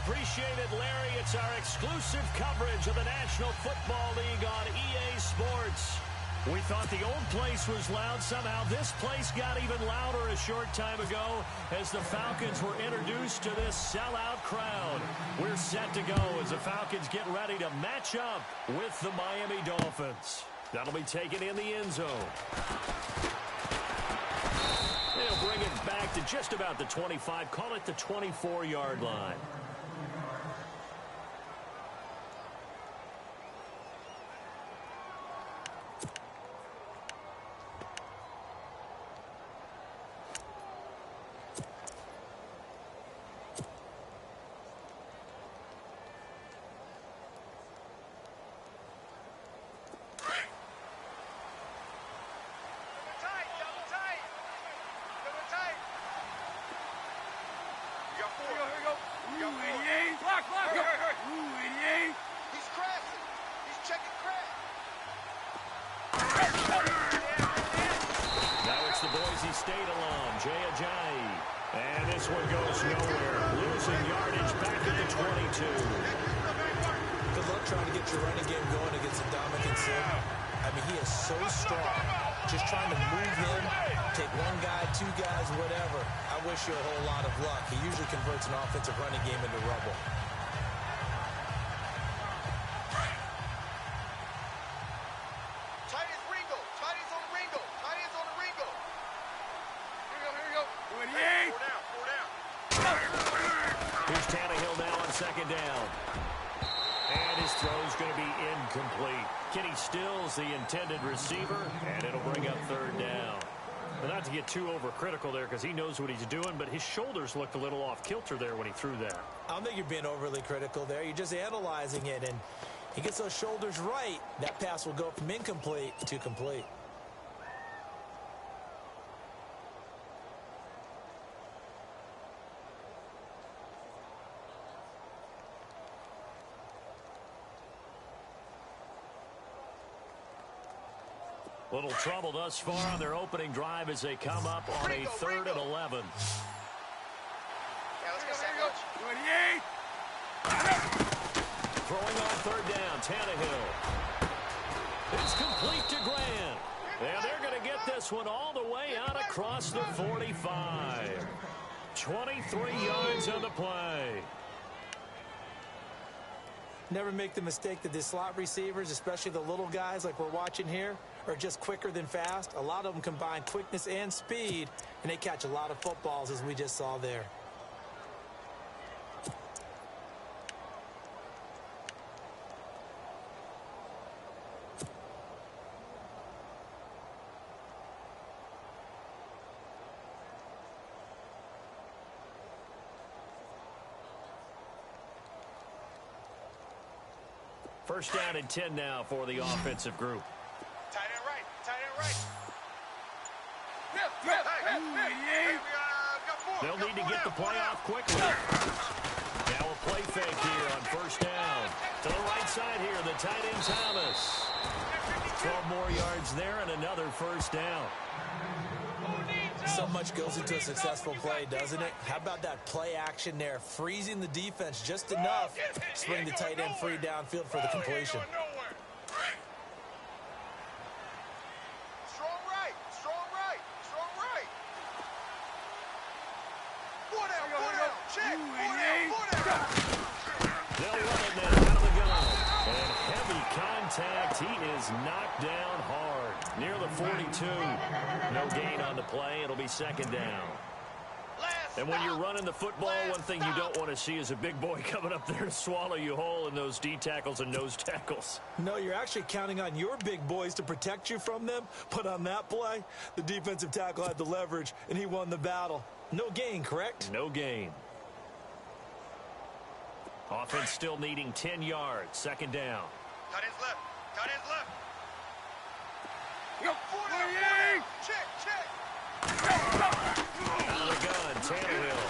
Appreciate it, Larry. It's our exclusive coverage of the National Football League on EA Sports. We thought the old place was loud. Somehow this place got even louder a short time ago as the Falcons were introduced to this sellout crowd. We're set to go as the Falcons get ready to match up with the Miami Dolphins. That'll be taken in the end zone. They'll bring it back to just about the 25. Call it the 24-yard line. And this one goes nowhere. Losing yardage back at the 22. Good luck trying to get your running game going against a Dominican Sim. I mean, he is so strong. Just trying to move him, take one guy, two guys, whatever. I wish you a whole lot of luck. He usually converts an offensive running game into rubble. Second down. And his throw's going to be incomplete. Kenny Stills, the intended receiver, and it'll bring up third down. But not to get too overcritical there because he knows what he's doing, but his shoulders looked a little off kilter there when he threw that. I don't think you're being overly critical there. You're just analyzing it, and he gets those shoulders right. That pass will go from incomplete to complete. Little trouble thus far on their opening drive as they come up on a 3rd and 11. Throwing on third down, Tannehill. It's complete to Grant. And they're going to get this one all the way out across the 45. 23 yards on the play. Never make the mistake that the slot receivers, especially the little guys like we're watching here, are just quicker than fast. A lot of them combine quickness and speed, and they catch a lot of footballs, as we just saw there. First down and 10 now for the offensive group. Tight end right. Tight end right. They'll need to get the play off quickly. Now a play fake here on first down. To the right side here, the tight end Thomas. 12 more yards there and another first down. So much goes into a successful play, doesn't it? How about that play action there? Freezing the defense just enough to bring the tight end free downfield for the completion. Strong right. Strong right. Strong right. Foot out. Foot out. Check. Foot out. They'll run it now out of the gun. And heavy contact. He is knocked down hard. Near the 42. No gain on the play. It'll be second down. And when you're running the football, one thing you don't want to see is a big boy coming up there to swallow you whole in those D tackles and nose tackles. No, you're actually counting on your big boys to protect you from them. But on that play, the defensive tackle had the leverage, and he won the battle. No gain, correct? No gain. Offense still needing 10 yards. Second down. Tight end's left. Tight end's left. Check, check. Out of the gun, Tannehill.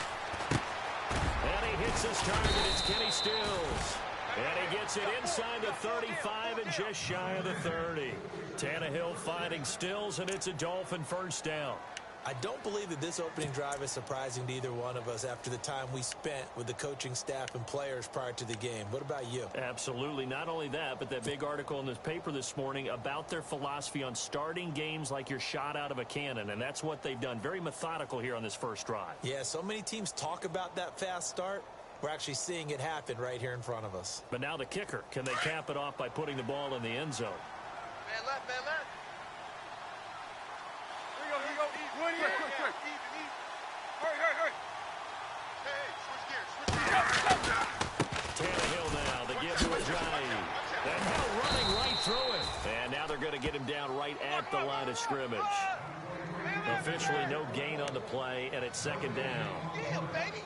And he hits his target. It's Kenny Stills. And he gets it inside the 35 and just shy of the 30. Tannehill finding Stills, and it's a Dolphin first down. I don't believe that this opening drive is surprising to either one of us after the time we spent with the coaching staff and players prior to the game. What about you? Absolutely. Not only that, but that big article in this paper this morning about their philosophy on starting games like you're shot out of a cannon, and that's what they've done. Very methodical here on this first drive. Yeah, so many teams talk about that fast start. We're actually seeing it happen right here in front of us. But now the kicker. Can they cap it off by putting the ball in the end zone? Man left, man left. Here we go. Quick. Easy. Hurry. Hey, switch gears. Tannehill now. They give to Ajayi. And now running right through it. And now they're going to get him down right at the line of scrimmage. Officially no gain on the play, and it's second down. Yeah, baby.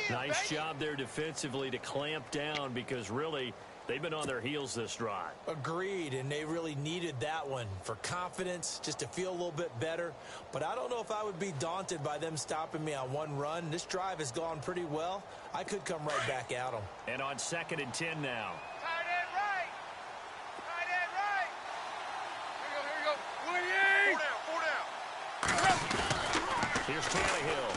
Nice job there defensively to clamp down because really they've been on their heels this drive. Agreed, and they really needed that one for confidence, just to feel a little bit better. But I don't know if I would be daunted by them stopping me on one run. This drive has gone pretty well. I could come right back at them. And on 2nd and 10 now. Tight end right. Here we go. 4 down. Here's Tannehill.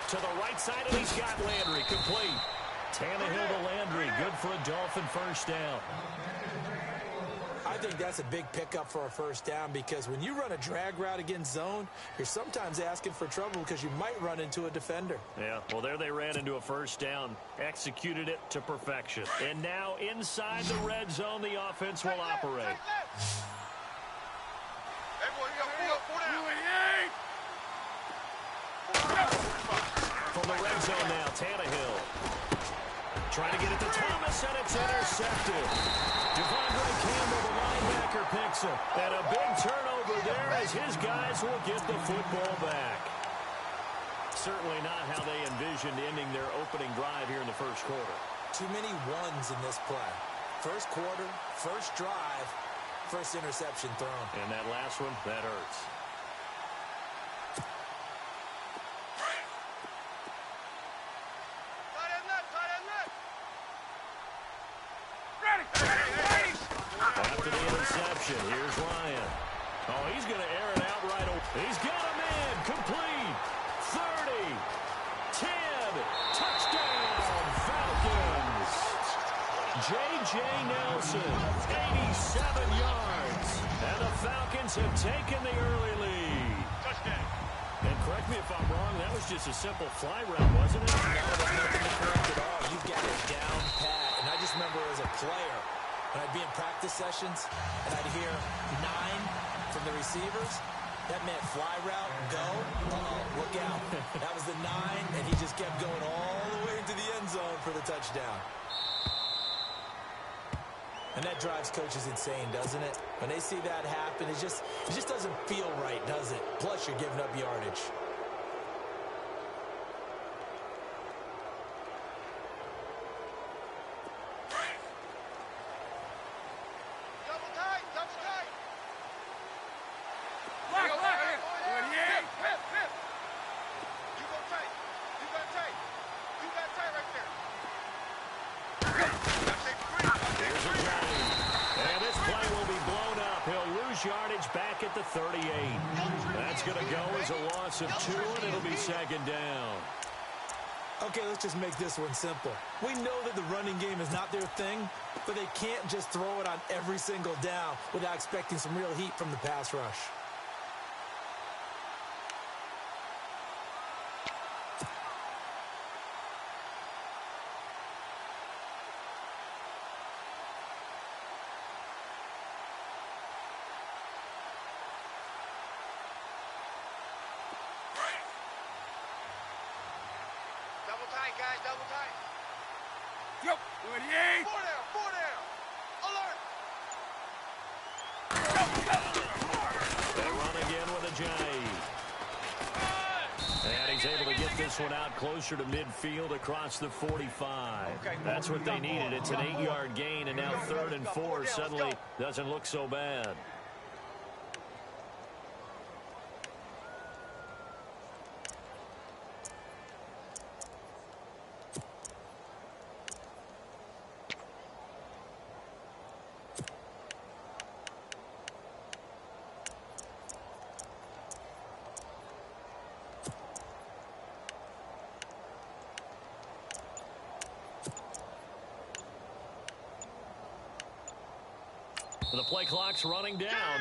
To the right side, and he's got Landry complete. Tannehill to Landry, good for a Dolphin first down. I think that's a big pickup for a first down because when you run a drag route against zone, you're sometimes asking for trouble because you might run into a defender. Yeah, well, there they ran into a first down, executed it to perfection. And now inside the red zone, the offense will operate. Everyone, here we go. 4 down. From the red zone now, Tannehill. Trying to get it to Thomas, and it's intercepted. Devondre Campbell, the linebacker, picks him. And a big turnover there as his guys will get the football back. Certainly not how they envisioned ending their opening drive here in the first quarter. Too many ones in this play. First quarter, first drive, first interception thrown. And that last one, that hurts. After the interception, here's Ryan. Oh, he's going to air it out right away. He's got him in. Complete. 30. 10. Touchdown, Falcons. J.J. Nelson, 87 yards. And the Falcons have taken the early lead. Touchdown. And correct me if I'm wrong, that was just a simple fly route, wasn't it? No, there's nothing incorrect at all. You got it down pat. And I just remember as a player, when I'd be in practice sessions and I'd hear 9 from the receivers, that meant fly route, go. Uh-oh, look out. That was the 9, and he just kept going all the way into the end zone for the touchdown. And that drives coaches insane, doesn't it? When they see that happen, it just doesn't feel right, does it? Plus, you're giving up yardage. Yardage back at the 38. That's going to go as a loss of 2, and it'll be second down. Okay, let's just make this one simple. We know that the running game is not their thing, but they can't just throw it on every single down without expecting some real heat from the pass rush. Double tight, guys, double tight. Yep, 28. 4 down, alert. They run again with Ajayi. And he's able to get this one out closer to midfield across the 45. That's what they needed. It's an 8-yard gain, and now 3rd and 4 suddenly doesn't look so bad. The play clock's running down.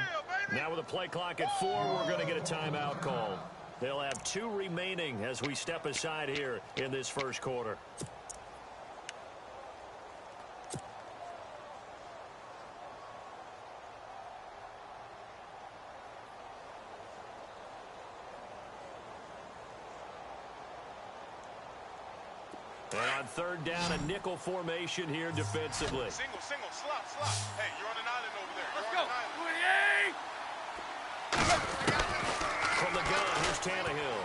Now with the play clock at 4, we're going to get a timeout call. They'll have 2 remaining as we step aside here in this first quarter. And on third down, a nickel formation here defensively. Single, slop. Hey, you're on an island over there. Let's go. From the gun, here's Tannehill.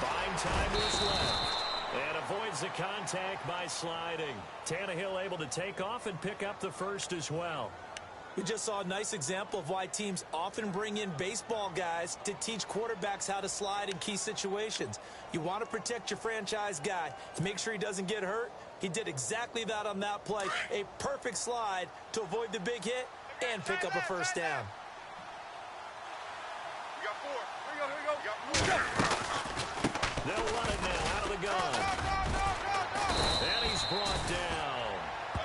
Buying time is left. And avoids the contact by sliding. Tannehill able to take off and pick up the first as well. We just saw a nice example of why teams often bring in baseball guys to teach quarterbacks how to slide in key situations. You want to protect your franchise guy. Make sure he doesn't get hurt. He did exactly that on that play. A perfect slide to avoid the big hit and pick up a first down. We got 4. Here we go. They'll run it now out of the gun. And he's brought down.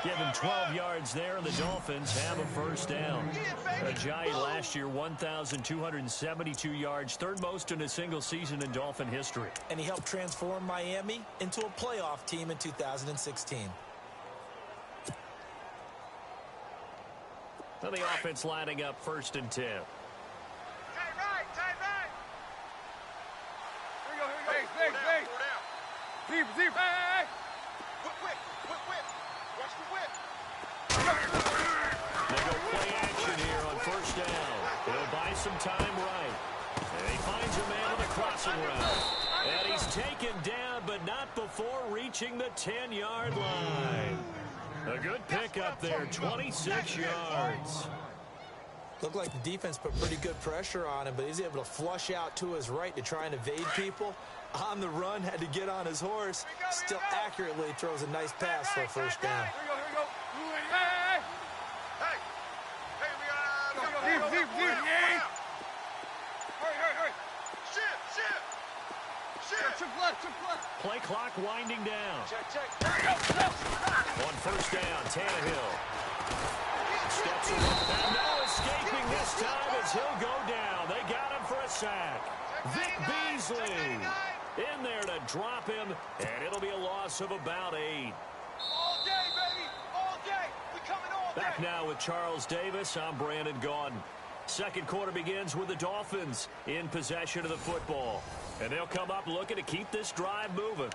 Given 12 yards there, and the Dolphins have a first down. Ajayi last year, 1,272 yards, third most in a single season in Dolphin history. And he helped transform Miami into a playoff team in 2016. Now the offense lining up 1st and 10. Tight right. Here we go. Big. 4 down. Zero. Hey. Whip. Watch the whip. They go play action here on 1st down. He'll buy some time right. And he finds a man on the crossing route. And he's taken down, but not before reaching the 10-yard line. A good pickup there, 26 yards. Looked like the defense put pretty good pressure on him, but he's able to flush out to his right to try and evade people. On the run, had to get on his horse. Still accurately throws a nice pass for a first down. Here we go. Hey. Hey, we got. Hurry. Shift. Chip left. Play clock winding down. Check. On 1st down, Tannehill steps away. And no escaping this time as he'll go down. They got him for a sack. Vic Beasley in there to drop him, and it'll be a loss of about 8. All day, baby. All day. We coming all day. Back now with Charles Davis. I'm Brandon Gaudin. Second quarter begins with the Dolphins in possession of the football. And they'll come up looking to keep this drive moving.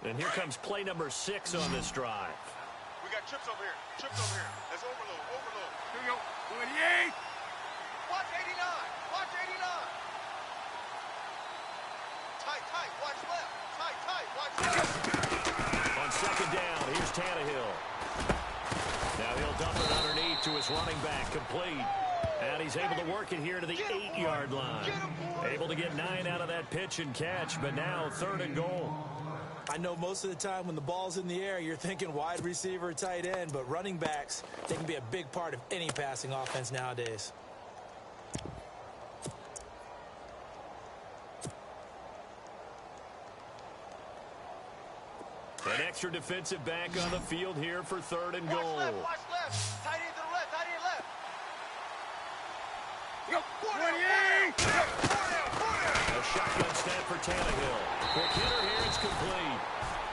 And here comes play number 6 on this drive. We got chips over here. Let's overload. Here we go. 28. Watch 89. Tight. Watch left. Tight. Watch left. On 2nd down, here's Tannehill. Now he'll dump it underneath to his running back, complete. And he's able to work it here to the 8-yard line. Able to get 9 out of that pitch and catch, but now 3rd and goal. I know most of the time when the ball's in the air, you're thinking wide receiver, tight end, but running backs, they can be a big part of any passing offense nowadays. An extra defensive back on the field here for 3rd and goal. Watch left. Tight end to the left. Go. 28. A shotgun snap for Tannehill. Quick hitter here, it's complete.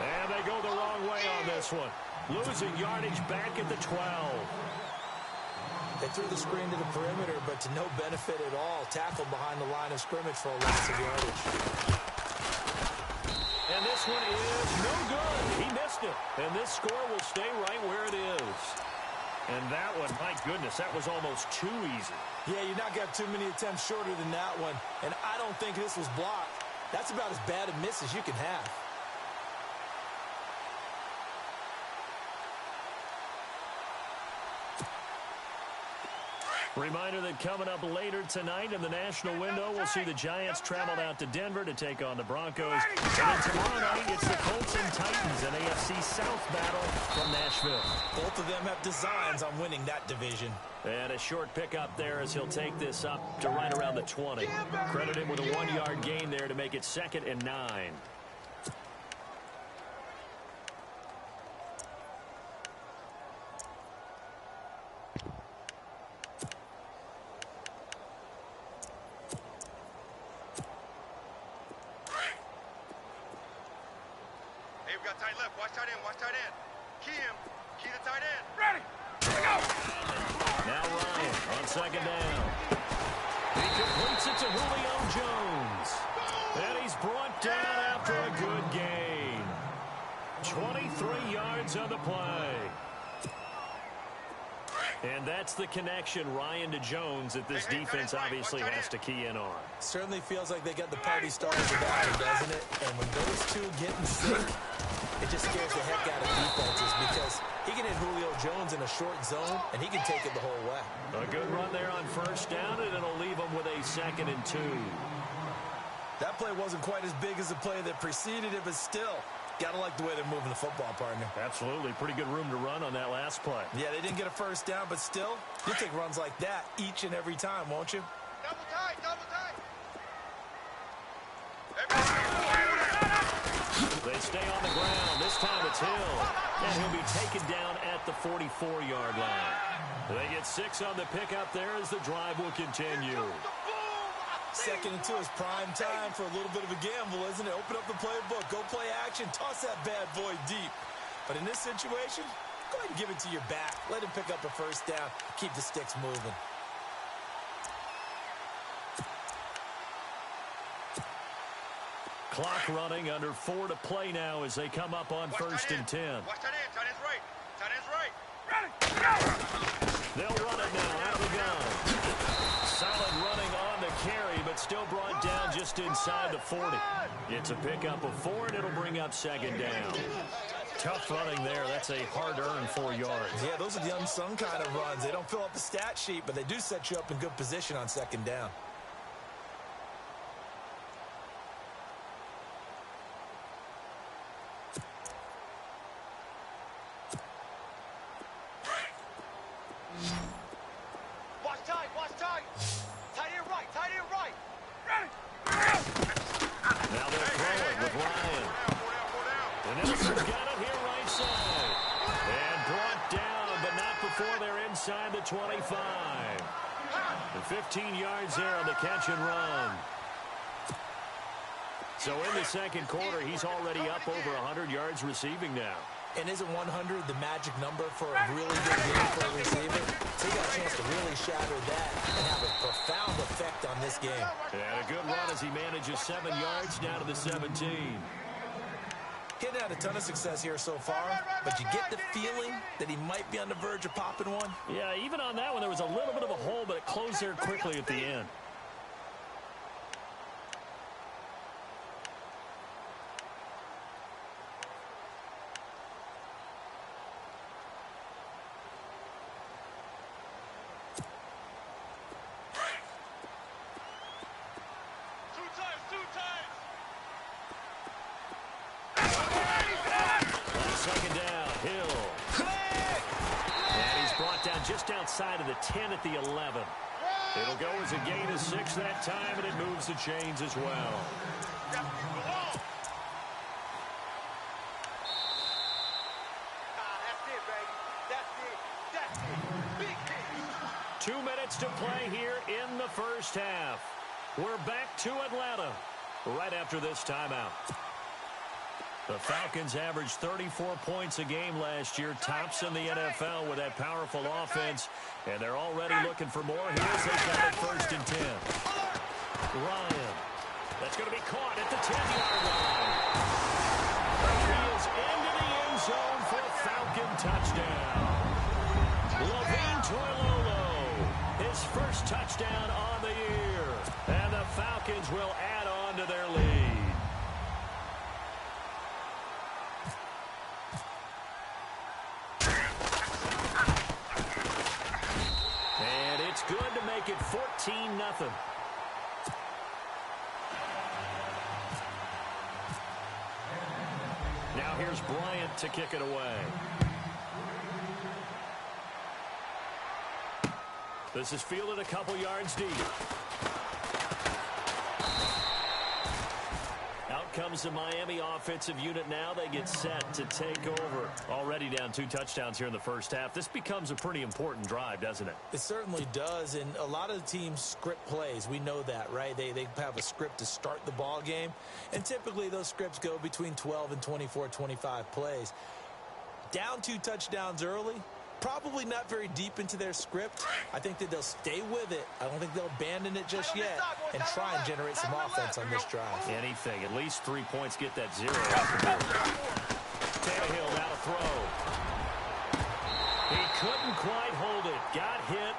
And they go the wrong way on this one. Losing yardage back at the 12. They threw the screen to the perimeter, but to no benefit at all. Tackled behind the line of scrimmage for a loss of yardage. And this one is no good. He missed it. And this score will stay right where it is. And that one, my goodness, that was almost too easy. Yeah, you're not going to have too many attempts shorter than that one. And I don't think this was blocked. That's about as bad a miss as you can have. Reminder that coming up later tonight in the national window, we'll see the Giants travel out to Denver to take on the Broncos. And then tomorrow night, it's the Colts and Titans, an AFC South battle from Nashville. Both of them have designs on winning that division. And a short pickup there as he'll take this up to right around the 20. Credit him with a 1-yard gain there to make it 2nd and 9. Got tight left. Watch tight end. Watch tight end. Key him. Key the tight end. Ready. Here we go. Now Ryan on 2nd down. He completes it to Julio Jones. And he's brought down after a good gain. 23 yards on the play. And that's the connection, Ryan to Jones, that this defense obviously has to key in on. Certainly feels like they got the party started about it, doesn't it? And when those two get in sync, it just scares the heck out of defenses because he can hit Julio Jones in a short zone, and he can take it the whole way. A good run there on 1st down, and it'll leave him with a 2nd and 2. That play wasn't quite as big as the play that preceded it, but still, gotta like the way they're moving the football, partner. Absolutely. Pretty good room to run on that last play. Yeah, they didn't get a 1st down, but still, you'll take runs like that each and every time, won't you? Double tight. Double tight. They stay on the ground. This time it's Hill. And he'll be taken down at the 44-yard line. They get 6 on the pickup there as the drive will continue. 2nd and 2 is prime time for a little bit of a gamble, isn't it? Open up the playbook, go play action, toss that bad boy deep. But in this situation, go ahead and give it to your back. Let him pick up a 1st down, keep the sticks moving. Clock running, under 4 to play now as they come up on 1st and 10. Watch tight end. Tight end's right. Tight end's right. Ready. Go. They'll run it now out of the gun. Solid running on the carry, but still brought down just inside the 40. It's a pickup of 4, and it'll bring up 2nd down. Tough running there. That's a hard-earned 4 yards. Yeah, those are the unsung kind of runs. They don't fill up the stat sheet, but they do set you up in good position on 2nd down. Inside the 25. And 15 yards there on the catch and run. So in the 2nd quarter, he's already up over 100 yards receiving now. And isn't 100 the magic number for a really good game for a receiver? So he got a chance to really shatter that and have a profound effect on this game. And a good run as he manages 7 yards down to the 17. Getting had a ton of success here so far, but you get the feeling that he might be on the verge of popping one. Yeah, even on that one, there was a little bit of a hole, but it closed there quickly at the end. Just outside of the 10 at the 11. It'll go as a gain of 6 that time, and it moves the chains as well. That's it, baby. That's it. Big hit. 2 minutes to play here in the 1st half. We're back to Atlanta right after this timeout. The Falcons averaged 34 points a game last year, tops in the NFL with that powerful offense, and they're already looking for more. Here's they got it 1st and 10. Ryan, that's going to be caught at the 10-yard line. He is into the end zone for a Falcon touchdown. Levine Toilolo, his 1st touchdown on the year, and the Falcons will add on to their lead. Good make it 14-0. Now here's Bryant to kick it away. This is fielded a couple yards deep. Out comes the Miami offensive unit now. They get set to take over. Already down 2 touchdowns here in the first half. This becomes a pretty important drive, doesn't it? It certainly does, and a lot of the teams script plays. We know that, right? They have a script to start the ball game, and typically those scripts go between 12 and 24, 25 plays. Down 2 touchdowns early, probably not very deep into their script. I think that they'll stay with it. I don't think they'll abandon it just yet and try and generate some offense on this drive. Anything. At least 3 points get that 0 off the board. Tannehill now to throw. He couldn't quite hold it. Got hit.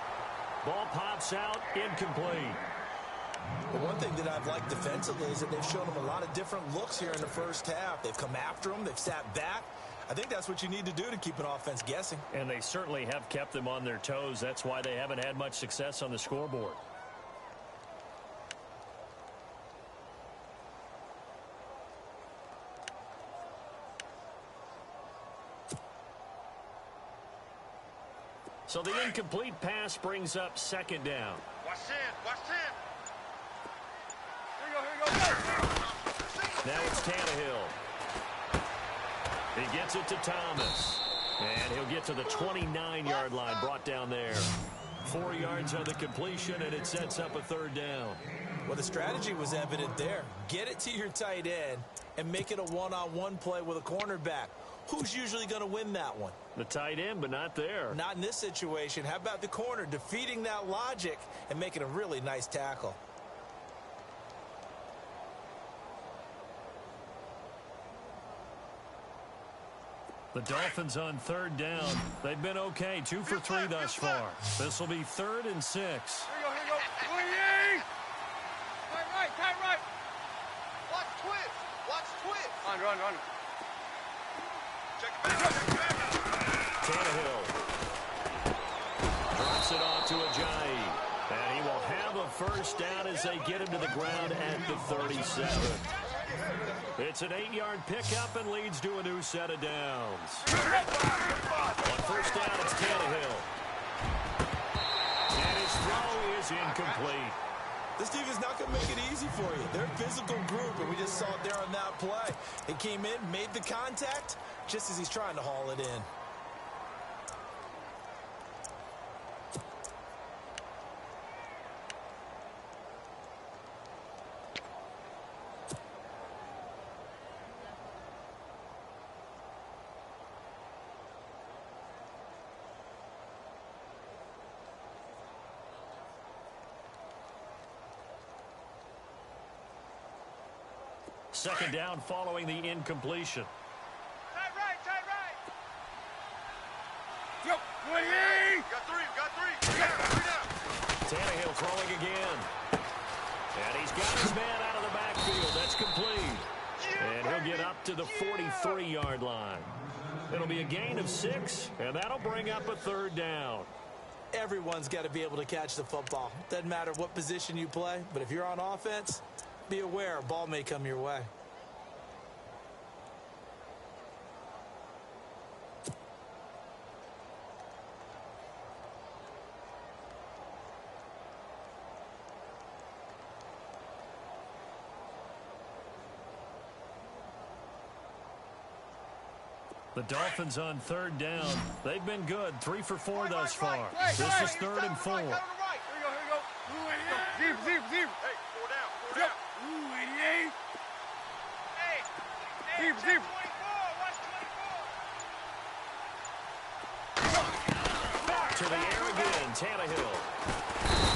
Ball pops out. Incomplete. The one thing that I've liked defensively is that they've shown them a lot of different looks here in the first half. They've come after them. They've sat back. I think that's what you need to do to keep an offense guessing. And they certainly have kept them on their toes. That's why they haven't had much success on the scoreboard. So the incomplete pass brings up 2nd down. Watch 10. Watch 10. Here we go. Now it's Tannehill. He gets it to Thomas. And he'll get to the 29-yard line, brought down there. 4 yards on the completion, and it sets up a 3rd down. Well, the strategy was evident there. Get it to your tight end and make it a one-on-one play with a cornerback. Who's usually going to win that one? The tight end, but not there. Not in this situation. How about the corner defeating that logic and making a really nice tackle? The Dolphins on 3rd down. They've been okay. 2 for 3 thus far. This will be 3rd and 6. Here we go. Tight right. Watch twist. Watch twist. Run. Check it back. Tannehill drops it off to Ajayi. And he will have a 1st down as they get him to the ground at the 37. It's an 8-yard pickup and leads to a new set of downs. On 1st down, it's Tannehill. And his throw is incomplete. This defense is not going to make it easy for you. They're a physical group, and we just saw it there on that play. He came in, made the contact, just as he's trying to haul it in. Second down following the incompletion. Tight right. Yo, Got three down. Tannehill throwing again. And he's got his man out of the backfield. That's complete. And he'll get up to the 43-yard line. It'll be a gain of 6, and that'll bring up a 3rd down. Everyone's got to be able to catch the football. Doesn't matter what position you play, but if you're on offense, be aware a ball may come your way. The Dolphins on 3rd down. They've been good. 3 for 4 thus far. This is 3rd and 4. Here we go. Deep. Hey, 4 down. Ooh, 88. Hey, Deep. 24. Watch 24. Back to the air again, Tannehill.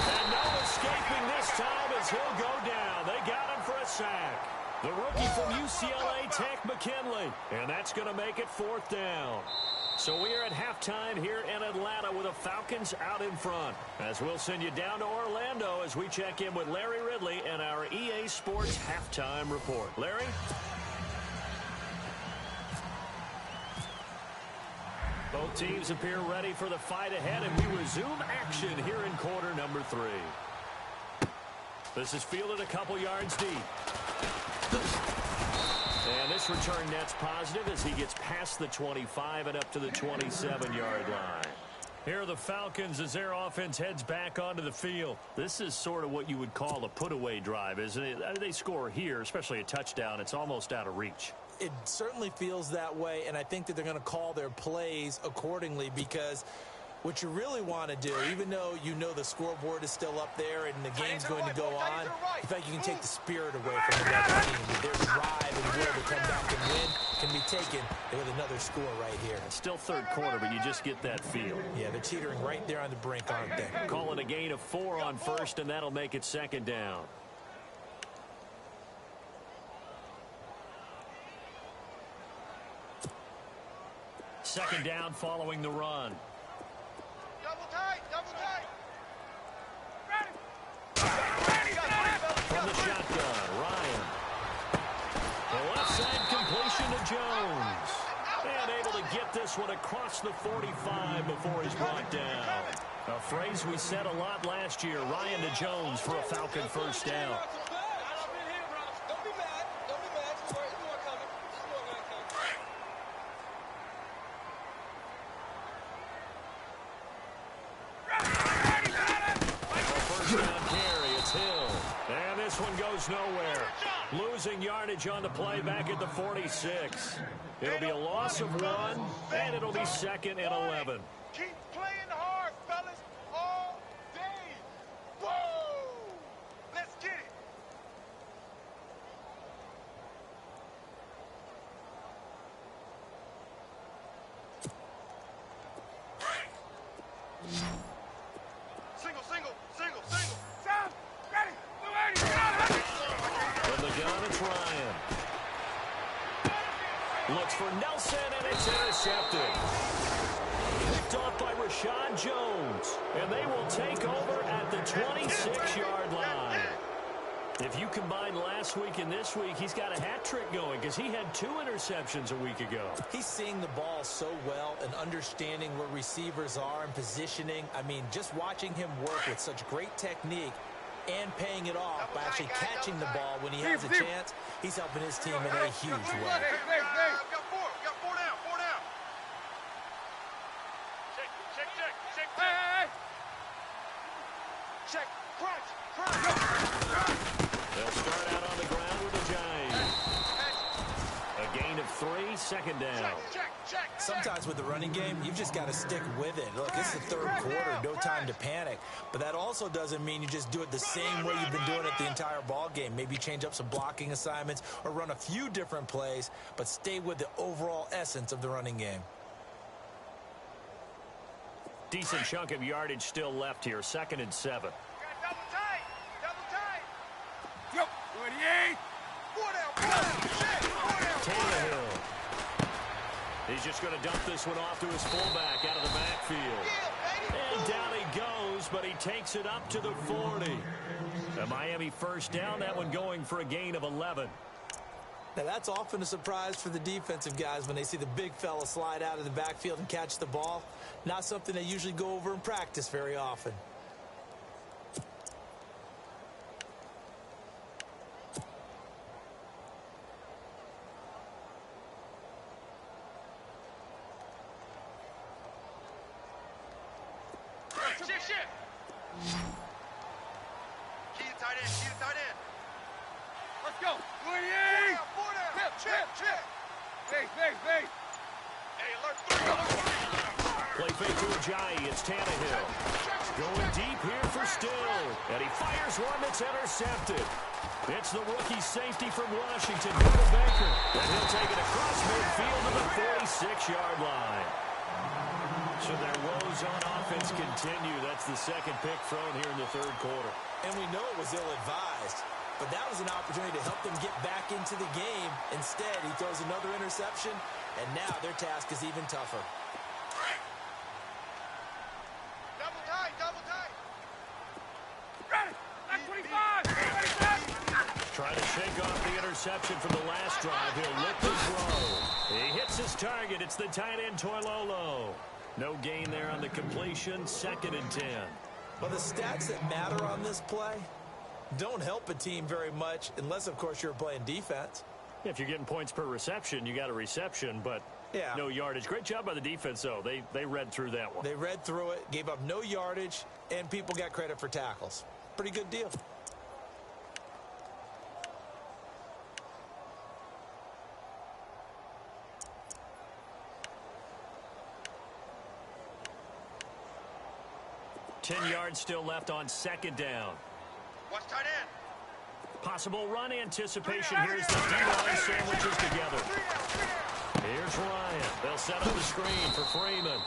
And no escaping this time as he'll go down. They got him for a sack. The rookie from UCLA, Tank McKinley. And that's going to make it 4th down. So we are at halftime here in Atlanta with the Falcons out in front. As we'll send you down to Orlando as we check in with Larry Ridley and our EA Sports Halftime Report. Larry? Both teams appear ready for the fight ahead, and we resume action here in quarter number 3. This is fielded a couple yards deep. And this return net's positive as he gets past the 25 and up to the 27-yard line. Here are the Falcons as their offense heads back onto the field. This is sort of what you would call a put-away drive, isn't it? They score here, especially a touchdown. It's almost out of reach. It certainly feels that way, and I think that they're going to call their plays accordingly, because what you really want to do, even though you know the scoreboard is still up there and the game's going to go on, I think you can take the spirit away from the other team. Their drive and will to come back and win can be taken with another score right here. It's still third quarter, but you just get that feel. Yeah, they're teetering right there on the brink, aren't they? Call it a gain of 4 on first, and that'll make it second down. Second down following the run. Double tight, double tight. From the shotgun, Ryan. The left side completion to Jones. And able to get this one across the 45 before he's brought down. A phrase we said a lot last year, Ryan to Jones for a Falcon first down. This one goes nowhere. Losing yardage on the play back at the 46. It'll be a loss of 1, and it'll be second and 11. Keep playing hard, fellas, all day. Whoa! Let's get it. Single, single, single, single. Sam, ready. From the gun, it's Ryan. Looks for Nelson, and it's intercepted. Picked off by Rashad Jones. And they will take over at the 26-yard line. If you combine last week and this week, he's got a hat trick going because he had 2 interceptions a week ago. He's seeing the ball so well and understanding where receivers are and positioning. I mean, just watching him work with such great technique and paying it off by actually catching the ball when he has a chance, he's helping his team in a huge way. I've got 4. I've got 4 down. 4 down. Check. Hey. Check. Crunch. They'll start out on the ground with a giant. A gain of 3, second down. Check. Sometimes with the running game, you've just got to stick with it. Look, it's the third quarter, no time to panic. But that also doesn't mean you just do it the same way you've been doing it the entire ball game. Maybe change up some blocking assignments or run a few different plays, but stay with the overall essence of the running game. Decent chunk of yardage still left here, second and 7. Double tight. Yep. 28. 4 down. Tannehill. He's just going to dump this one off to his fullback out of the backfield. And down he goes, but he takes it up to the 40. A Miami first down, that one going for a gain of 11. Now, that's often a surprise for the defensive guys when they see the big fella slide out of the backfield and catch the ball. Not something they usually go over in practice very often. Key to tight end. Let's go. 28. 4 down. Check. Face. Hey, alert 3. Play fake to Ajayi. It's Tannehill. Going deep here for Still. And he fires one that's intercepted. It's the rookie safety from Washington, Buda Baker. And he'll take it across midfield to the 46-yard line. So their woes on offense continue. That's the second pick thrown here in the third quarter. And we know it was ill-advised, but that was an opportunity to help them get back into the game. Instead, he throws another interception, and now their task is even tougher. Double tight. Ready. 25. Trying to shake off the interception from the last drive. He'll look to throw. He hits his target. It's the tight end, Toilolo. No gain there on the completion. 2nd and 10. Well, the stats that matter on this play don't help a team very much unless, of course, you're playing defense. If you're getting points per reception, you got a reception, but no yardage. Great job by the defense, though. They read through that one. They read through it, gave up no yardage, and people got credit for tackles. Pretty good deal. Ten yards still left on 2nd down. Watch tight end. Possible run anticipation. Here's the D-line sandwiches together. Here's Ryan. They'll set up the screen for Freeman.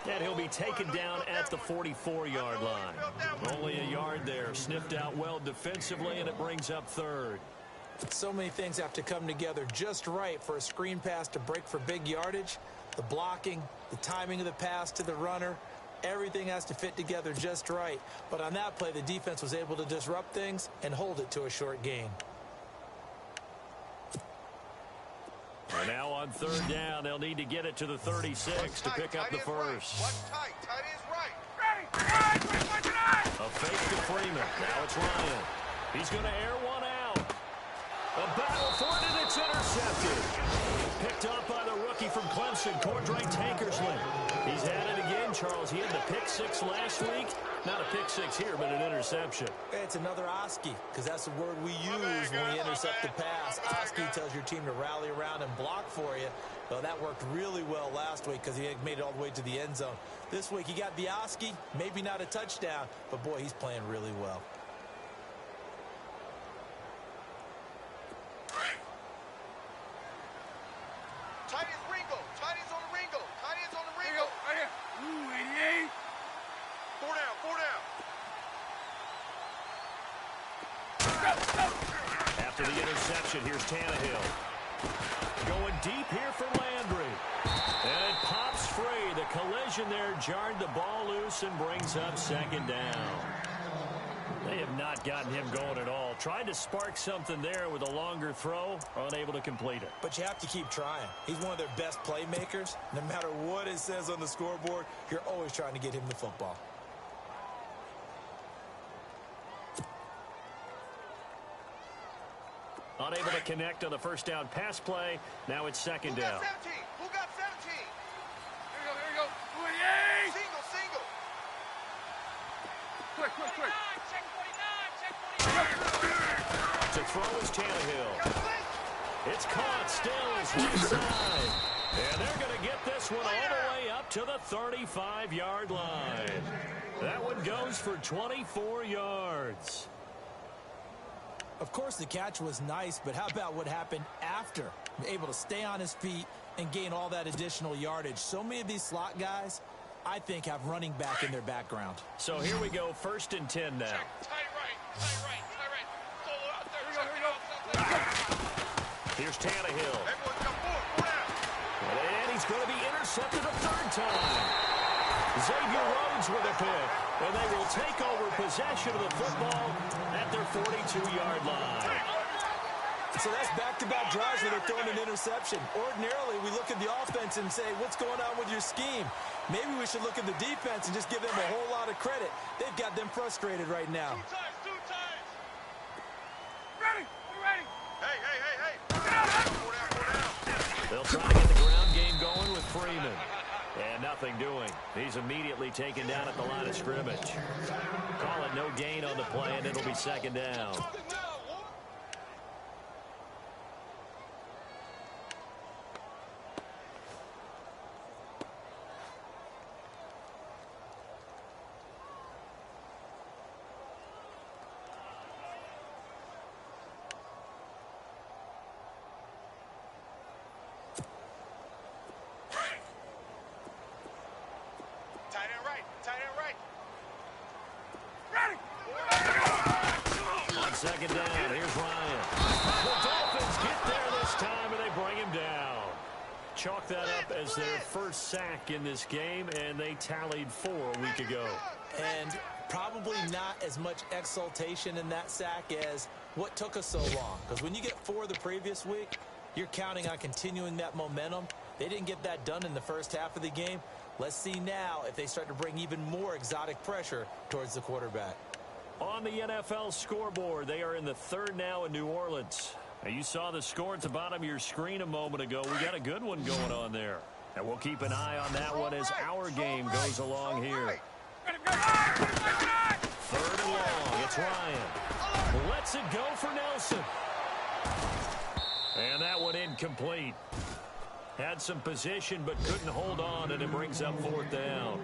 And he'll be taken down at the 44-yard line. Only a yard there. Sniffed out well defensively, and it brings up 3rd. So many things have to come together just right for a screen pass to break for big yardage. The blocking, the timing of the pass to the runner, everything has to fit together just right. But on that play, the defense was able to disrupt things and hold it to a short gain. And now on 3rd down, they'll need to get it to the 36 to pick up the first. Watch tight. Tight end's right. A fake to Freeman. Now it's Ryan. He's going to air one out. A battle for it, and it's intercepted. Picked up by the rookie from Clemson, Cordray Tankersley. He's had it again, Charles. He had the pick 6 last week. Not a pick 6 here, but an interception. It's another Oski, because that's the word we use when we intercept the pass. Oski tells your team to rally around and block for you. Well, that worked really well last week because he made it all the way to the end zone. This week, he got the Oski, maybe not a touchdown, but boy, he's playing really well. Tight end's Ringo. Tight end's on the Ringo. Tight end's on the Ringo. Right here. Ooh, 88. 4 down. 4 down. After the interception, here's Tannehill. Going deep here for Landry. And it pops free. The collision there jarred the ball loose and brings up 2nd down. They have not gotten him going at all. Tried to spark something there with a longer throw, unable to complete it. But you have to keep trying. He's one of their best playmakers. No matter what it says on the scoreboard, you're always trying to get him the football. Unable to connect on the first down pass play. Now it's 2nd down. Who got 17? Here we go. 48. Single. Quick. Check 49. To throw is Tannehill. It's caught still as left side. And they're going to get this one all the way up to the 35-yard line. That one goes for 24 yards. Of course, the catch was nice, but how about what happened after? Able to stay on his feet and gain all that additional yardage. So many of these slot guys, I think, have running back in their background. So here we go, 1st and 10 now. Tight right. Solo out there. Here we go. Here's Tannehill. Everyone come forward. 4 down. And he's going to be intercepted a 3rd time. Xavier Rhodes with a pick. And they will take over possession of the football at their 42-yard line. So that's back-to-back drives where they're throwing an interception. Ordinarily, we look at the offense and say, what's going on with your scheme? Maybe we should look at the defense and just give them a whole lot of credit. They've got them frustrated right now. 2 times. Ready. We ready. Hey. 4 down. They'll try to get the ground game going with Freeman. And nothing doing. He's immediately taken down at the line of scrimmage. Call it no gain on the play, and it'll be 2nd down. Tight end right. Ready. On 2nd down, here's Ryan. The Dolphins get there this time, and they bring him down. Chalk that up as their first sack in this game, and they tallied 4 a week ago. And probably not as much exultation in that sack as what took us so long. Because when you get 4 the previous week, you're counting on continuing that momentum. They didn't get that done in the first half of the game. Let's see now if they start to bring even more exotic pressure towards the quarterback. On the NFL scoreboard, they are in the third now in New Orleans. Now, you saw the score at the bottom of your screen a moment ago. We got a good one going on there. And we'll keep an eye on that one as our game goes along here. Third and long. It's Ryan. Lets it go for Nelson. And that one incomplete. Had some position but couldn't hold on, and it brings up fourth down.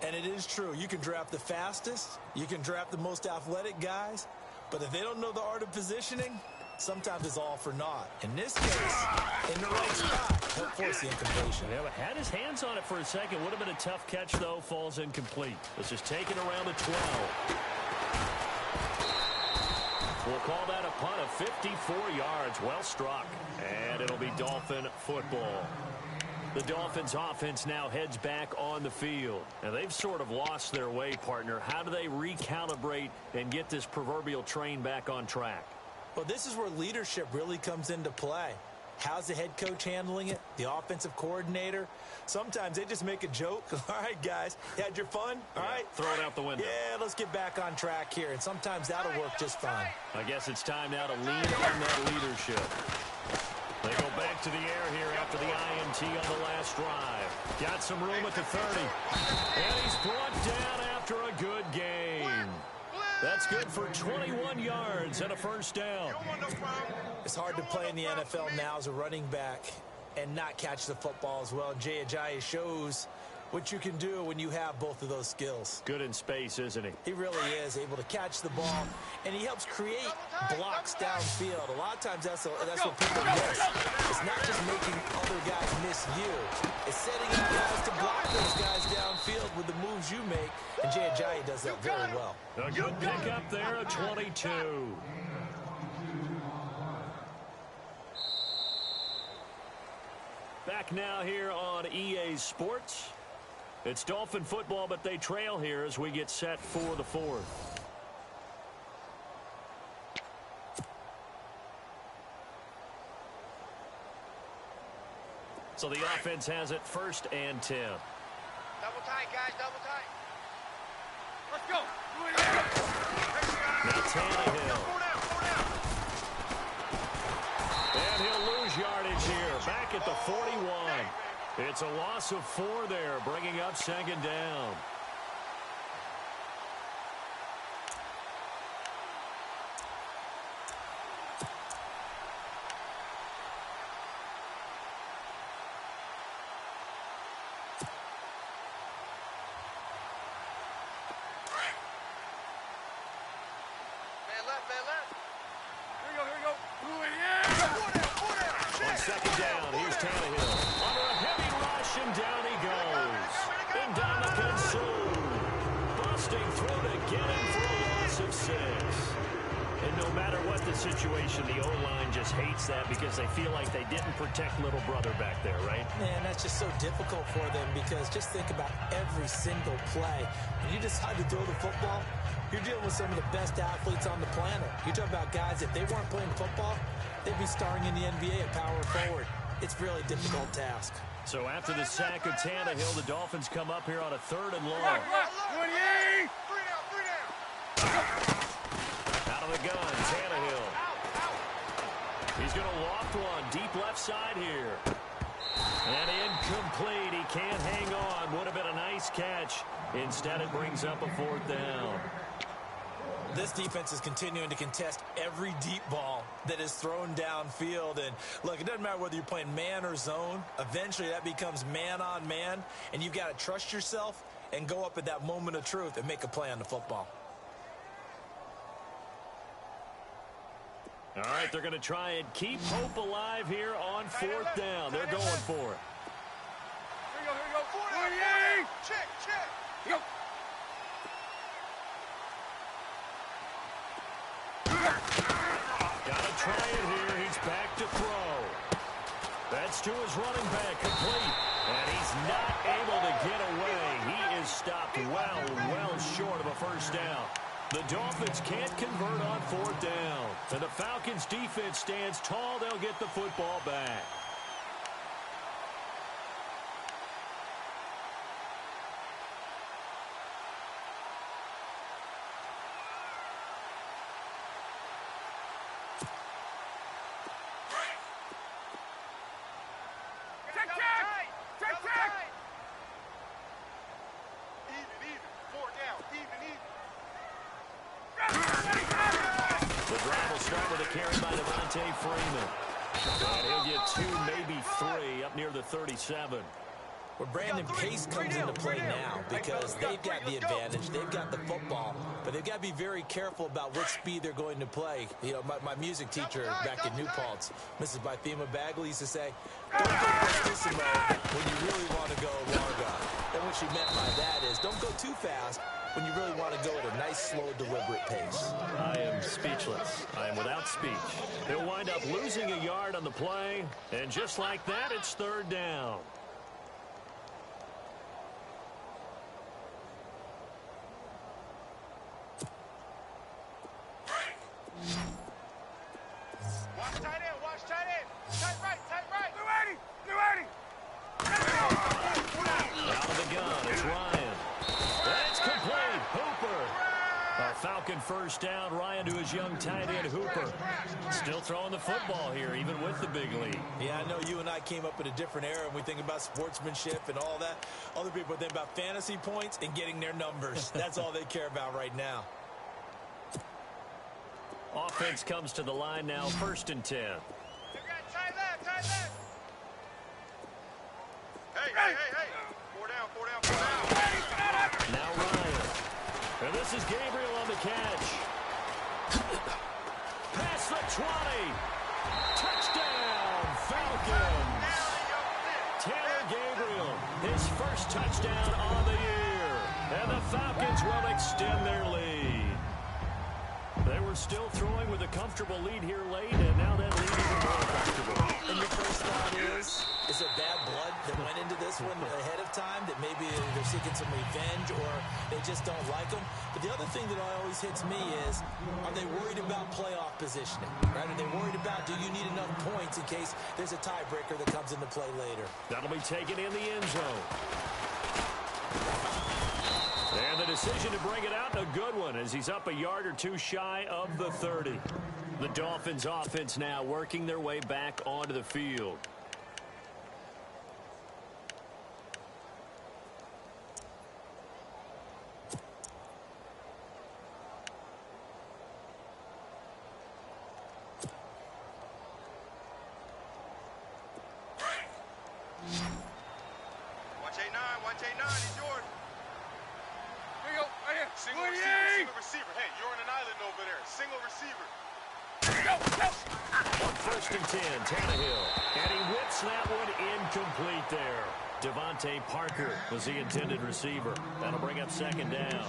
And it is true. You can draft the fastest. You can draft the most athletic guys. But if they don't know the art of positioning, sometimes it's all for naught. In this case, in the right spot, help force the incompletion. Yeah, but had his hands on it for a second. Would have been a tough catch, though. Falls incomplete. Let's just take it around the 12. We'll call that a punt of 54 yards. Well struck. And it'll be Dolphin football. The Dolphins offense now heads back on the field. Now, they've sort of lost their way, partner. How do they recalibrate and get this proverbial train back on track? Well, this is where leadership really comes into play. How's the head coach handling it? The offensive coordinator? Sometimes they just make a joke. All right, guys, you had your fun? All right. Throw it out the window. Yeah, let's get back on track here. And sometimes that'll work just fine. I guess it's time now to lean on that leadership. They go back to the air here after the INT on the last drive. Got some room at the 30. And he's brought down after a good game. That's good for 21 yards and a first down. It's hard to play in the NFL now as a running back and not catch the football as well. Jay Ajayi shows what you can do when you have both of those skills. Good in space, isn't he? He really is able to catch the ball, and he helps create blocks downfield. A lot of times that's what people miss. It's not just making other guys miss you. It's setting up guys to block those guys downfield with the moves you make, and Jay Ajayi does that very well. A good pickup there, a 22. Back now here on EA Sports. It's Dolphin football, but they trail here as we get set for the fourth. So the offense has it first and 10. Double tight, guys, double tight. Let's go. Now Tannehill. And he'll lose yardage here. Back at the 41. It's a loss of 4 there, bringing up second down. Man left. Here we go. On second down, here's Tannehill. Under a heavy rush, and down he goes. And Dominican Sue busting through to get him for a loss of 6. And no matter what the situation, the O-line just hates that because they feel like they didn't protect little brother back there, right? Man, that's just so difficult for them because just think about every single play. When you decide to throw the football, you're dealing with some of the best athletes on the planet. You talk about guys, if they weren't playing football, they'd be starring in the NBA at power forward. It's a really difficult task. So after the sack of Tannehill, the Dolphins come up here on a third and long. Out of the gun, Tannehill. He's going to loft one deep left side here. And incomplete. He can't hang on. Would have been a nice catch. Instead, it brings up a fourth down. This defense is continuing to contest every deep ball that is thrown downfield. And look, it doesn't matter whether you're playing man or zone. Eventually, that becomes man on man. And you've got to trust yourself and go up at that moment of truth and make a play on the football. All right, they're going to try and keep hope alive here on fourth down. They're going for it. Here we go. Check. Go. Gotta try it here. He's back to throw. That's to his running back, complete. And he's not able to get away. He is stopped well short of a first down. The Dolphins can't convert on 4th down. And the Falcons defense stands tall. They'll get the football back. And he'll get 2, maybe 3 up near the 37. Well, Brandon, pace comes into play now because they've got the advantage. They've got the football, but they've got to be very careful about what speed they're going to play. You know, my music teacher back in New Paltz, Mrs. Bythema Bagley, used to say, don't go fortissimo when you really want to go largo. And what she meant by that is don't go too fast when you really want to go at a nice, slow, deliberate pace. I am speechless. I am without speech. They'll wind up losing a yard on the play, and just like that, it's 3rd down. Watch tight end, watch tight end. Tight right, tight right. New 80. Out of the gun, it's Ryan. That's complete. Hooper. A Falcon 1st down. Ryan to his young tight end, Hooper. Still throwing the football here, even with the big lead. Yeah, I know you and I came up in a different era, and we think about sportsmanship and all that. Other people think about fantasy points and getting their numbers. That's all they care about right now. Offense comes to the line now, 1st and 10. They got tight left, tight left. Hey. 4 down. Now Ryan. And this is Gabriel on the catch. Past the 20. Touchdown, Falcons. Taylor Gabriel, his 1st touchdown on the year. And the Falcons will extend their lead. They were still throwing with a comfortable lead here late, and now that lead is more comfortable. And your first thought is there bad blood that went into this one ahead of time, that maybe they're seeking some revenge or they just don't like them? But the other thing that always hits me is, are they worried about playoff positioning? Right? Are they worried about, do you need enough points in case there's a tiebreaker that comes into play later? That'll be taken in the end zone. And the decision to bring it out, a good one, as he's up a yard or 2 shy of the 30. The Dolphins offense now working their way back onto the field. Watch 8-9, he's yours. Here you go, right here. Single receiver. Hey, you're on an island over there. Single receiver. On 1st and 10, Tannehill. And he whips that one incomplete there. Devontae Parker was the intended receiver. That'll bring up 2nd down.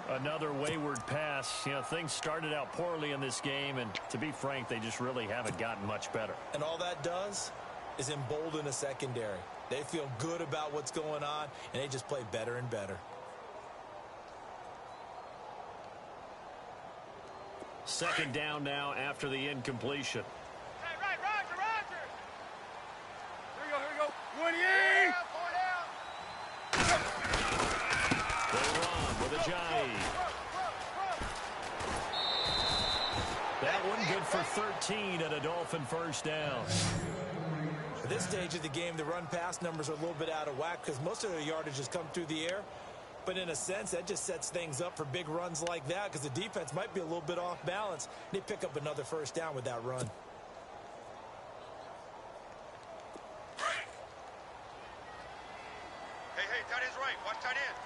Another wayward pass. You know, things started out poorly in this game, and to be frank, they just really haven't gotten much better. And all that does is embolden a secondary. They feel good about what's going on, and they just play better and better. 2nd down now after the incompletion. Tight right, Roger. Here we go. 28. 4 down. They run with Ajayi. That one good for 13 and a Dolphin 1st down. At this stage of the game, the run-pass numbers are a little bit out of whack because most of their yardage has come through the air. But in a sense, that just sets things up for big runs like that because the defense might be a little bit off balance. They pick up another 1st down with that run. Hey, tight end's right. Watch tight end.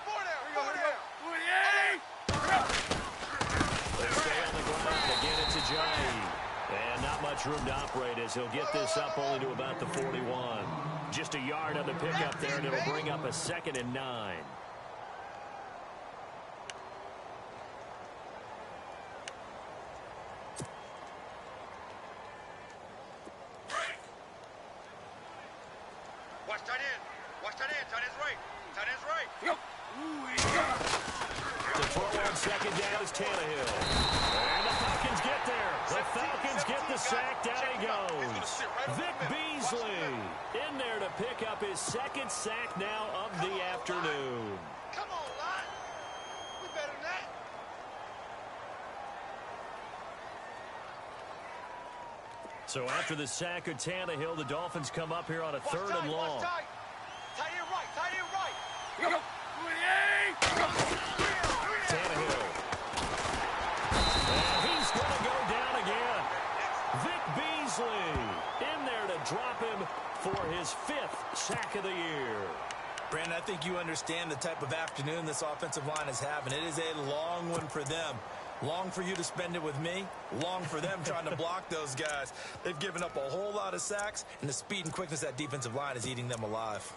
4 down. 28. They stay on the ground. Again, it's Ajayi. And not much room to operate as he'll get this up only to about the 41. Just a yard on the pickup there, and it'll bring up a 2nd and 9. Watch tight end. Watch tight end. Tight end's right. Tight end's right. To throw on second down is Tannehill. And the Falcons get there. The Falcons get the sack. Down he goes. Vic Beasley in there to pick up his second sack now of the afternoon. Come on, line. We better than that. So after the sack of Tannehill, the Dolphins come up here on a third and long. Tight end right. Tight end right. Tannehill. And he's going to go down again. Vic Beasley in there to drop him for his 5th sack of the year. Brandon, I think you understand the type of afternoon this offensive line is having. It is a long one for them. Long for you to spend it with me. Long for them trying to block those guys. They've given up a whole lot of sacks, and the speed and quickness of that defensive line is eating them alive.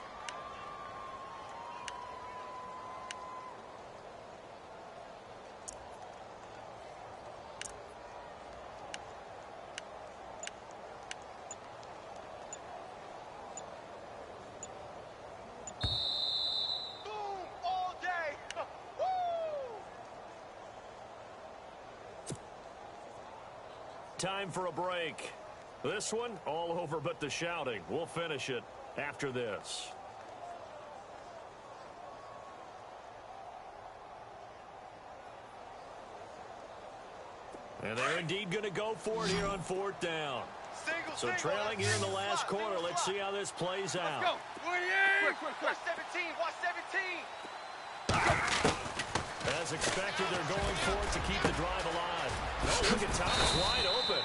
Time for a break. This one all over but the shouting. We'll finish it after this. And they're indeed going to go for it here on 4th down. So trailing here in the last quarter. Let's see how this plays out. Let's go. Watch 17. Watch 17. As expected, they're going for it to keep the drive alive. Oh, look at Thomas wide open.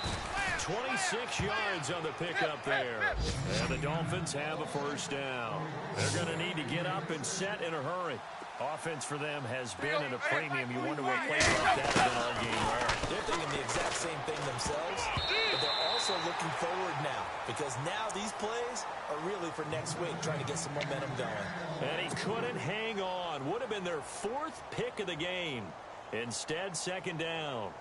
26 yards on the pickup there. And the Dolphins have a first down. They're going to need to get up and set in a hurry. Offense for them has been at a premium. You wonder what plays like that have been all game long. They're thinking the exact same thing themselves, but they're also looking forward now because now these plays are really for next week, trying to get some momentum going. And he couldn't hang on. Would have been their 4th pick of the game. Instead, second down.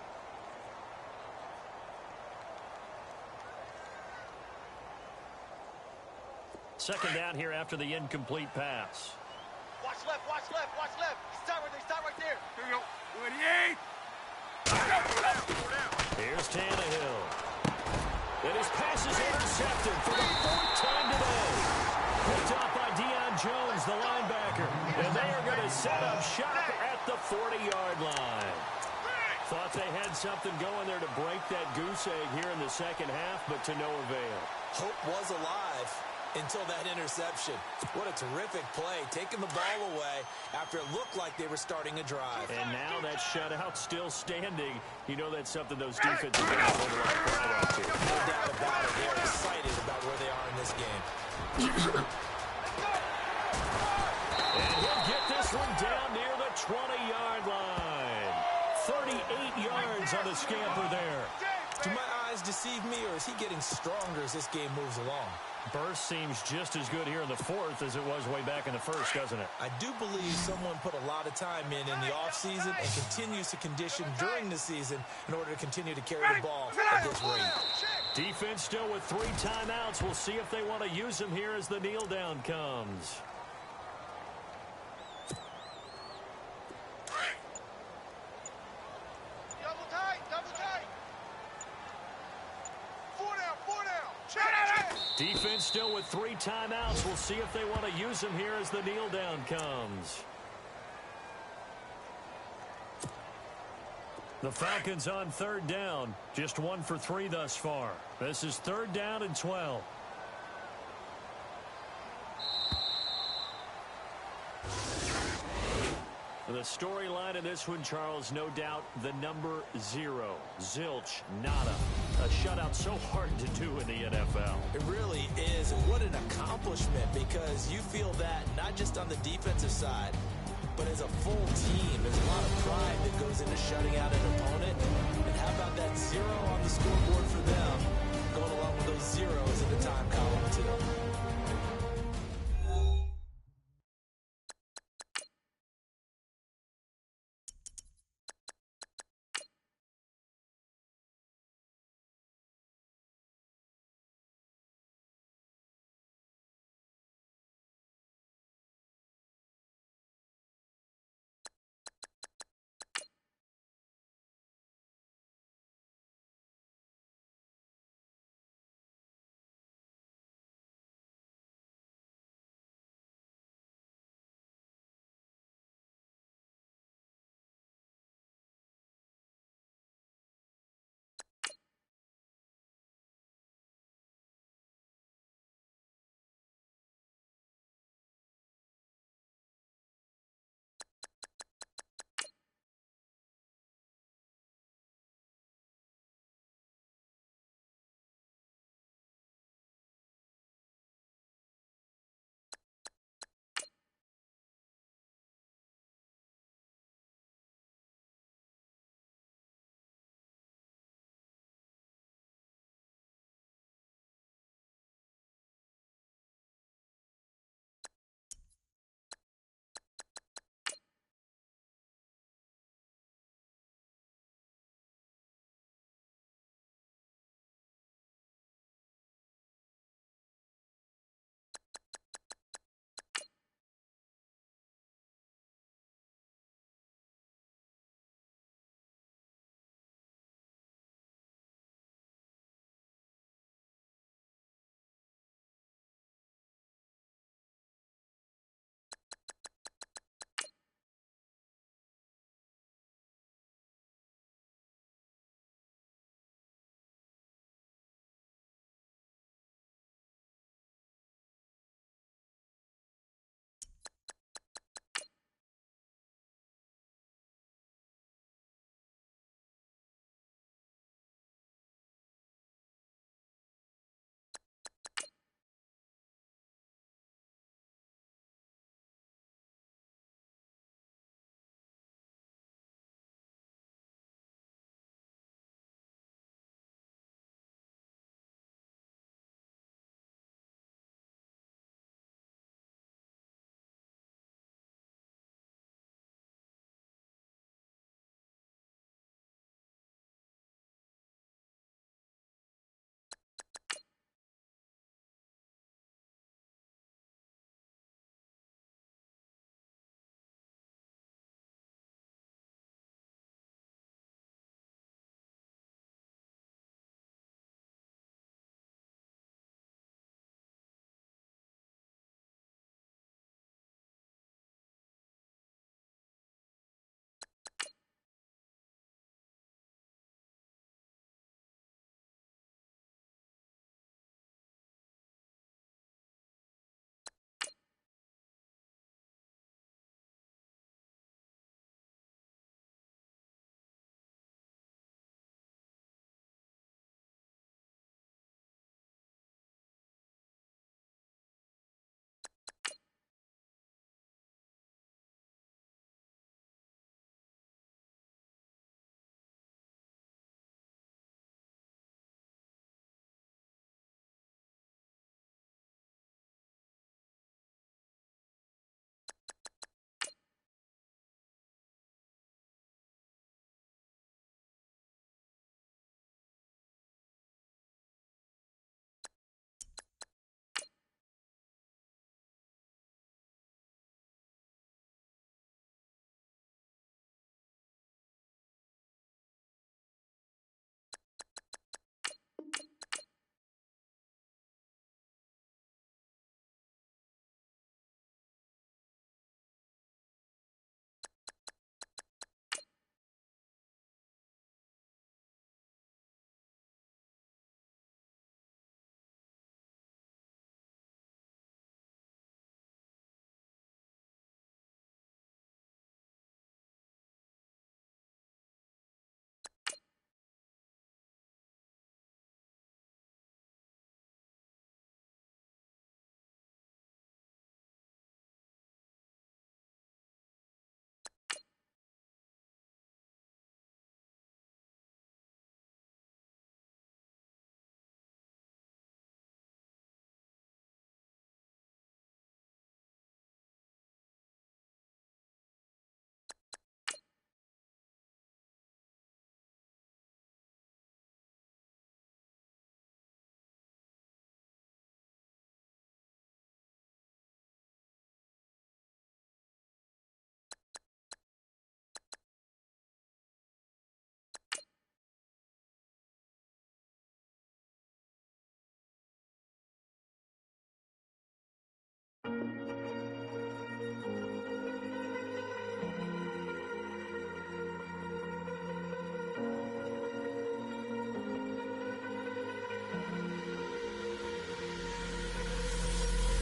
Second down here after the incomplete pass. Watch left. Watch left. Watch left. Stop right there. Here we go. Here's Tannehill. And his pass is intercepted for the 4th time today. Picked up by Deion Jones, the linebacker. And they are going to set up shop at the 40-yard line. Thought they had something going there to break that goose egg here in the second half, but to no avail. Hope was alive until that interception. What a terrific play, taking the ball away after it looked like they were starting a drive. And now that shutout still standing. You know that's something those defenses are going to hold a lot of pride on to. No doubt about it. They're excited about where they are in this game. And he'll get this one down near the 20-yard line. 38 yards on the scamper there. Do my eyes deceive me, or is he getting stronger as this game moves along? Burst seems just as good here in the 4th as it was way back in the 1st, doesn't it? I do believe someone put a lot of time in the offseason and continues to condition during the season in order to continue to carry the ball at this rate. Defense still with 3 timeouts. We'll see if they want to use them here as the kneel down comes. Double tight. 4 down. Check. Defense still with 3 timeouts. We'll see if they want to use them here as the kneel down comes. The Falcons on 3rd down. Just 1 for 3 thus far. This is 3rd down and 12. The storyline in this one, Charles, no doubt the number 0. Zilch, nada. A shutout so hard to do in the NFL. It really is, and what an accomplishment, because you feel that not just on the defensive side, but as a full team. There's a lot of pride that goes into shutting out an opponent. And how about that 0 on the scoreboard for them, going along with those zeros in the time column, too.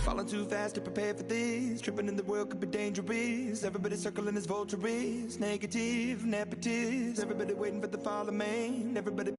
Falling too fast to prepare for this. Tripping in the world could be dangerous. Everybody circling as vultures. Negative, nepotist. Everybody waiting for the fall of man. Everybody